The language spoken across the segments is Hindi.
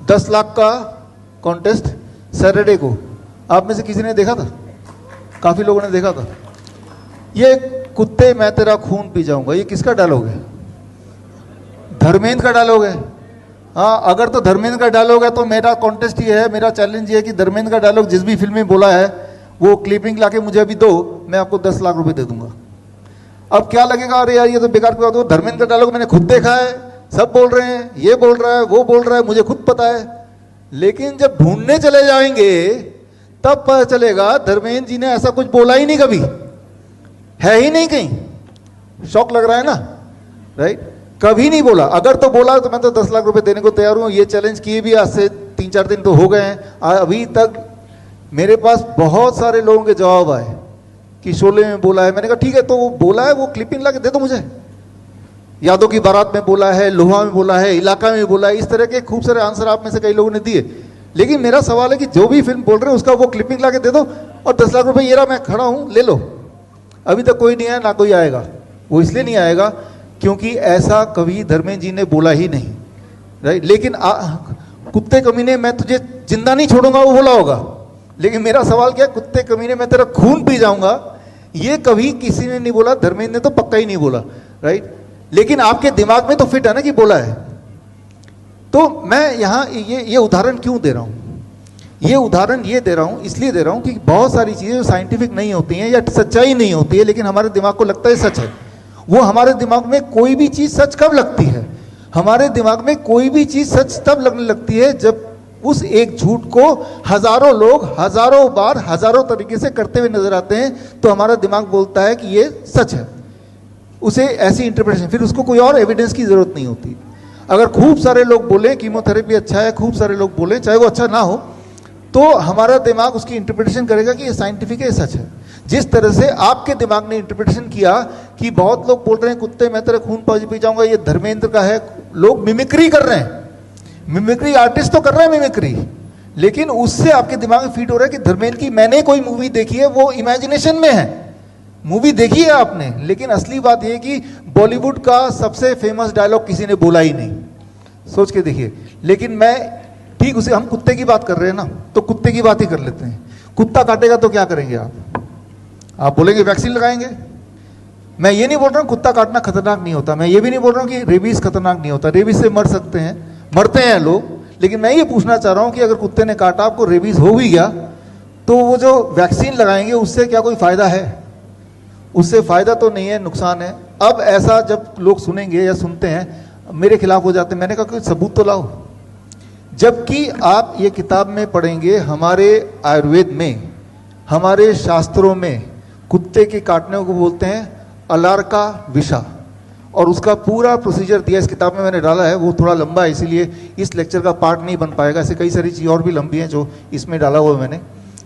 10 लाख का कॉन्टेस्ट सैटरडे को आप में से किसी ने देखा था? काफी लोगों ने देखा था। ये कुत्ते मैं तेरा खून पी जाऊंगा, ये किसका डायलॉग है? धर्मेंद्र का डायलॉग है। हाँ, अगर तो धर्मेंद्र का डायलॉग है तो मेरा कॉन्टेस्ट ये है, मेरा चैलेंज ये है कि धर्मेंद्र का डायलॉग जिस भी फिल्म में बोला है वो क्लिपिंग लाके मुझे अभी दो, मैं आपको 10 लाख रुपए दे दूंगा। अब क्या लगेगा, अरे यार ये तो बेकार की बात हो, धर्मेंद्र का डायलॉग मैंने खुद देखा है, सब बोल रहे हैं, ये बोल रहा है, वो बोल रहा है, मुझे खुद पता है। लेकिन जब ढूंढने चले जाएंगे तब पता चलेगा धर्मेंद्र जी ने ऐसा कुछ बोला ही नहीं, कभी है ही नहीं कहीं। शौक लग रहा है ना, राइट? कभी नहीं बोला। अगर तो बोला तो मैं तो 10 लाख रुपए देने को तैयार हूं। ये चैलेंज किए भी आज से 3-4 दिन तो हो गए हैं। अभी तक मेरे पास बहुत सारे लोगों के जवाब आए कि शोले में बोला है। मैंने कहा ठीक है, तो वो बोला है, वो क्लिपिंग ला के दे दो मुझे। यादों की बारात में बोला है, लोहा में बोला है, इलाका में बोला है, इस तरह के खूब सारे आंसर आप में से कई लोगों ने दिए। लेकिन मेरा सवाल है कि जो भी फिल्म बोल रहे हैं उसका वो क्लिपिंग ला के दे दो और 10 लाख रुपए ये रहा, मैं खड़ा हूं, ले लो। अभी तक कोई नहीं आया, ना कोई आएगा। वो इसलिए नहीं आएगा क्योंकि ऐसा कभी धर्मेंद्र जी ने बोला ही नहीं, राइट? लेकिन कुत्ते कमीने मैं तुझे जिंदा नहीं छोड़ूंगा वो बोला होगा। लेकिन मेरा सवाल क्या, कुत्ते कमीने मैं तेरा खून पी जाऊंगा, ये कभी किसी ने नहीं बोला। धर्मेंद्र ने तो पक्का ही नहीं बोला, राइट? लेकिन आपके दिमाग में तो फिट है ना कि बोला है। तो मैं यहां ये उदाहरण क्यों दे रहा हूं? ये उदाहरण ये दे रहा हूं, इसलिए दे रहा हूं कि बहुत सारी चीजें जो साइंटिफिक नहीं होती हैं या सच्चाई नहीं होती है, लेकिन हमारे दिमाग को लगता है सच है। वो हमारे दिमाग में कोई भी चीज सच कब लगती है? हमारे दिमाग में कोई भी चीज सच तब लगने लगती है जब उस एक झूठ को हजारों लोग हजारों बार हजारों तरीके से करते हुए नजर आते हैं, तो हमारा दिमाग बोलता है कि ये सच है। उसे ऐसी इंटरप्रिटेशन, फिर उसको कोई और एविडेंस की जरूरत नहीं होती। अगर खूब सारे लोग बोले कीमोथेरेपी अच्छा है, खूब सारे लोग बोले चाहे वो अच्छा ना हो, तो हमारा दिमाग उसकी इंटरप्रिटेशन करेगा कि ये साइंटिफिक है, सच है। जिस तरह से आपके दिमाग ने इंटरप्रिटेशन किया कि बहुत लोग बोल रहे हैं कुत्ते मैं तेरा खून पी जाऊंगा, ये धर्मेंद्र का है, लोग मिमिक्री कर रहे हैं। मिमिक्री आर्टिस्ट तो कर रहे हैं मिमिक्री, लेकिन उससे आपके दिमाग में फीट हो रहा है कि धर्मेंद्र की मैंने कोई मूवी देखी है, वो इमेजिनेशन में है। मूवी देखी है आपने, लेकिन असली बात यह कि बॉलीवुड का सबसे फेमस डायलॉग किसी ने बोला ही नहीं। सोच के देखिए। लेकिन मैं ठीक उसे, हम कुत्ते की बात कर रहे हैं ना, तो कुत्ते की बात ही कर लेते हैं। कुत्ता काटेगा तो क्या करेंगे आप बोलेंगे वैक्सीन लगाएंगे। मैं ये नहीं बोल रहा हूं कुत्ता काटना खतरनाक नहीं होता, मैं ये भी नहीं बोल रहा हूं कि रेबीज खतरनाक नहीं होता। रेबीज से मर सकते हैं, मरते हैं लोग। लेकिन मैं ये पूछना चाह रहा हूं कि अगर कुत्ते ने काटा, आपको रेबीज हो भी गया, तो वो जो वैक्सीन लगाएंगे उससे क्या कोई फायदा है? उससे फायदा तो नहीं है, नुकसान है। अब ऐसा जब लोग सुनेंगे या सुनते हैं, मेरे खिलाफ हो जाते हैं। मैंने कहा कोई सबूत तो लाओ। जबकि आप ये किताब में पढ़ेंगे, हमारे आयुर्वेद में, हमारे शास्त्रों में कुत्ते के काटने को बोलते हैं अलार्का विषा, और उसका पूरा प्रोसीजर दिया इस किताब में मैंने डाला है। वो थोड़ा लंबा है, इसीलिए इस लेक्चर का पार्ट नहीं बन पाएगा। ऐसे कई सारी चीज़ और भी लंबी हैं जो इसमें डाला हुआ है मैंने,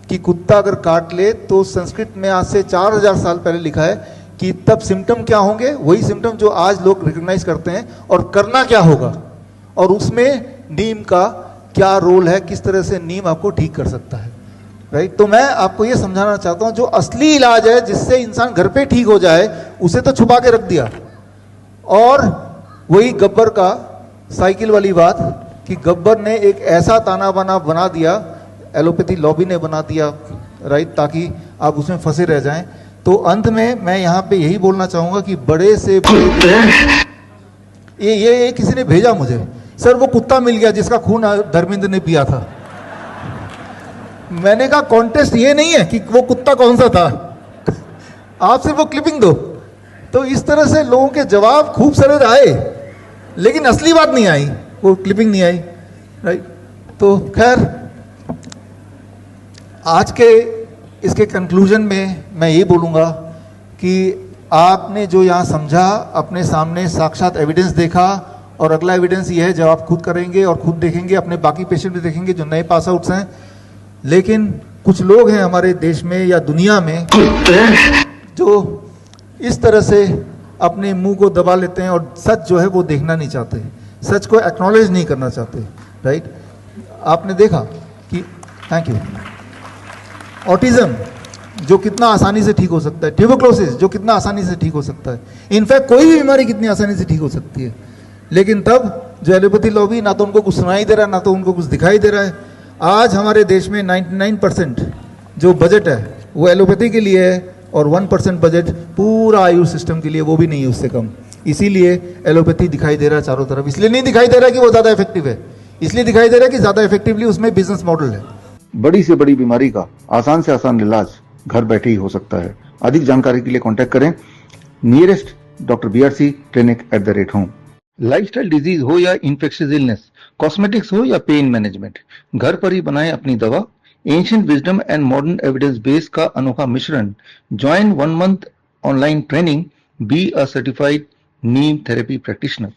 कि कुत्ता अगर काट ले तो संस्कृत में आज से 4000 साल पहले लिखा है कि तब सिम्टम क्या होंगे, वही सिम्टम जो आज लोग रिकॉग्नाइज करते हैं, और करना क्या होगा, और उसमें नीम का क्या रोल है, किस तरह से नीम आपको ठीक कर सकता है, राइट? तो मैं आपको ये समझाना चाहता हूं, जो असली इलाज है जिससे इंसान घर पे ठीक हो जाए, उसे तो छुपा के रख दिया। और वही गब्बर का साइकिल वाली बात कि गब्बर ने एक ऐसा ताना बाना बना दिया, एलोपैथी लॉबी ने बना दिया, राइट, ताकि आप उसमें फंसे रह जाएं। तो अंत में मैं यहाँ पे यही बोलना चाहूंगा कि बड़े से ये किसी ने भेजा मुझे, सर वो कुत्ता मिल गया जिसका खून धर्मेंद्र ने पिया था। मैंने कहा कॉन्टेस्ट ये नहीं है कि वो कुत्ता कौन सा था, आप सिर्फ वो क्लिपिंग दो। तो इस तरह से लोगों के जवाब खूब सारे आए, लेकिन असली बात नहीं आई, वो क्लिपिंग नहीं आई, राइट? तो खैर, आज के इसके कंक्लूजन में मैं ये बोलूँगा कि आपने जो यहाँ समझा, अपने सामने साक्षात एविडेंस देखा, और अगला एविडेंस ये है जब आप खुद करेंगे और खुद देखेंगे, अपने बाकी पेशेंट भी देखेंगे जो नए पास आउट्स हैं। लेकिन कुछ लोग हैं हमारे देश में या दुनिया में जो इस तरह से अपने मुंह को दबा लेते हैं और सच जो है वो देखना नहीं चाहते, सच को एक्नॉलेज नहीं करना चाहते, राइट? आपने देखा कि, थैंक यू, ऑटिज्म जो कितना आसानी से ठीक हो सकता है, ट्यूबरक्लोसिस जो कितना आसानी से ठीक हो सकता है, इनफैक्ट कोई भी बीमारी कितनी आसानी से ठीक हो सकती है। लेकिन तब जो एलोपैथी लॉबी, ना तो उनको कुछ सुनाई दे रहा है, ना तो उनको कुछ दिखाई दे रहा है। आज हमारे देश में 99% जो बजट है वो एलोपैथी के लिए है, और 1% बजट पूरा आयुष सिस्टम के लिए, वो भी नहीं है उससे कम। इसीलिए एलोपैथी दिखाई दे रहा है चारों तरफ। इसलिए नहीं दिखाई दे रहा है कि वो ज़्यादा इफेक्टिव है, इसलिए दिखाई दे रहा है कि ज़्यादा इफेक्टिवली उसमें बिजनेस मॉडल है। बड़ी से बड़ी बीमारी का आसान से आसान इलाज घर बैठे ही हो सकता है। अधिक जानकारी के लिए कांटेक्ट करें nearest doctor BRC clinic @home। Lifestyle disease हो या इन्फेक्शियस इलनेस, कॉस्मेटिक्स हो या पेन मैनेजमेंट, घर पर ही बनाएं अपनी दवा। Ancient wisdom and modern evidence base का अनोखा मिश्रण। Join 1 month online training, be a certified Neem therapy practitioner.